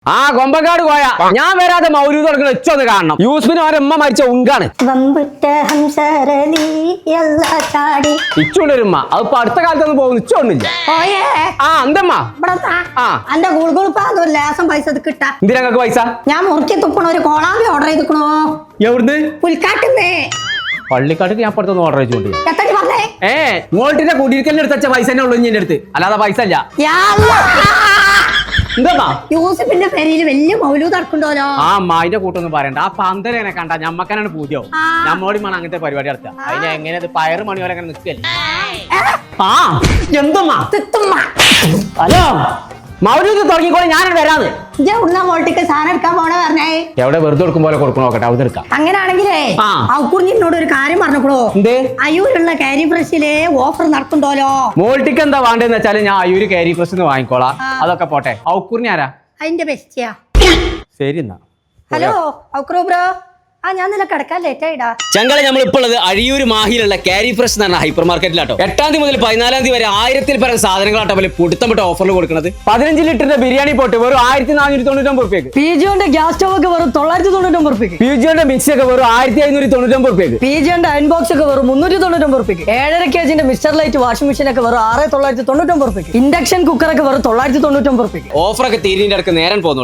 ആ കൊമ്പക്കാട് പോയ ഞാൻ വരാതെ മൗലൂദ് തുടങ്ങുന്ന ഉച്ചൊന്ന് കാണണം. യൂസ്ഫിന് അവരെ ഉമ്മ മരിച്ച ഉങ്കാണ്. ഇച്ചുണ്ടൊരുമ്മ അതിപ്പോ അടുത്ത കാലത്തൊന്നും പോകുന്നു ഇച്ചൊന്നില്ല. ആ എന്തമ്മ എന്തിനാ പൈസ? ഞാൻ മുറുക്കി തുപ്പണ ഒരു കോളാമ്പി ഓർഡർ ചെയ്തിക്കണോ. എവിടുന്ന്? പുൽക്കാട്ടുന്നേ. പള്ളിക്കാട്ടിക്ക് ഞാൻ പുറത്തൊന്ന് ഓർഡർ ചെയ്തോണ്ട്. മോൾട്ടിന്റെ കുടിയിരിക്കലിന് എടുത്ത പൈസ തന്നെ ഉള്ളു എന്റെ അടുത്ത്, അല്ലാതെ പൈസ ഇല്ല. യൂസഫിന്റെ പേരിൽ വലിയ മൗലൂദ് നടക്കണ്ടോലോ. ആ അമ്മായിന്റെ കൂട്ടൊന്നും പറയണ്ട. ആ പന്തലേനെ കണ്ട ഞമ്മക്കനാണ് പൂജ്യവും. നമ്മോടി വേണം അങ്ങനത്തെ പരിപാടി നടത്തുക. അതിന് എങ്ങനെ പയറ് മണി പോലെ അങ്ങനെ നിൽക്കല്ലേ. ആ എന്തമ്മാ ഹലോ മൗലൂദ് തുടങ്ങിക്കോളെ, ഞാനത് വരാന്ന്. മോൾട്ടിക്ക് സാധനം എടുക്കാൻ പോണ പറഞ്ഞേ. എവിടെ വെറുതെ കൊടുക്കും പോലെ കൊടുക്കണോ നോക്കട്ടെ, അവിടെ എടുക്കാം. അങ്ങനാണെങ്കിലേ ഔക്കുറിഞ്ഞിനോട് ഒരു കാര്യം പറഞ്ഞോളൂ. എന്തേ? അയ്യൂരുള്ള കാരി ഫ്രഷിലെ ഓഫർ നടക്കണ്ടോലോ. മോൾട്ടിക്ക് എന്താ വേണ്ടെന്ന് വെച്ചാല് ഞാൻ അയ്യൂര് കാരി ഫ്രഷ് വാങ്ങിക്കോളാം. അതൊക്കെ പോട്ടെ. ഔക്കുറിഞ്ഞി ആരാ? അതിന്റെ ബെസ്റ്റിയാ. ശരി എന്നാ. ഹലോ ഔക്രോ ബ്രോ. ഞാൻ നില കിടക്കാൻ ലേറ്റ് ആയിടാ. ചങ്കള നമ്മൾ ഇപ്പോൾ ഉള്ളത് അഴിയൂർ മാഹിയിലുള്ള കാരി ഫ്രഷ് എന്ന് പറഞ്ഞ ഹൈപ്പർ മാർക്കറ്റിലാട്ടോ. 8 മുതൽ 14 വരെ 1000 പരം സാധനങ്ങളാട്ടോ പോലെ പൊടുത്തപ്പെട്ട ഓഫറിൽ കൊടുക്കുന്നത്. 15 ലിറ്ററിന്റെ ബിരിയാണി പോട്ട് വെറും 1499 റുപ്യക്ക്. പിജിയുടെ ഗ്യാസ് സ്റ്റവ് ഒക്കെ വെറും 999 റുപ്യക്ക്. പിജിയുടെ മിക്സി ഒക്കെ വെറും 1599 റുപ്യക്ക്. പിജിയുടെ അയൺ ബോക്സ് ഒക്കെ വെറും 399 റുപ്യക്ക്. 7.5 kg mister light washing machine ഒക്കെ വെറും 6999 റുപ്യക്ക്. ഇൻഡക്ഷൻ കുക്കർ ഒക്കെ വെറും 999 റുപ്യക്ക്. ഓഫറൊക്കെ തീരിന്റെ അടുക്ക് നേരം പോന്നോളൂ.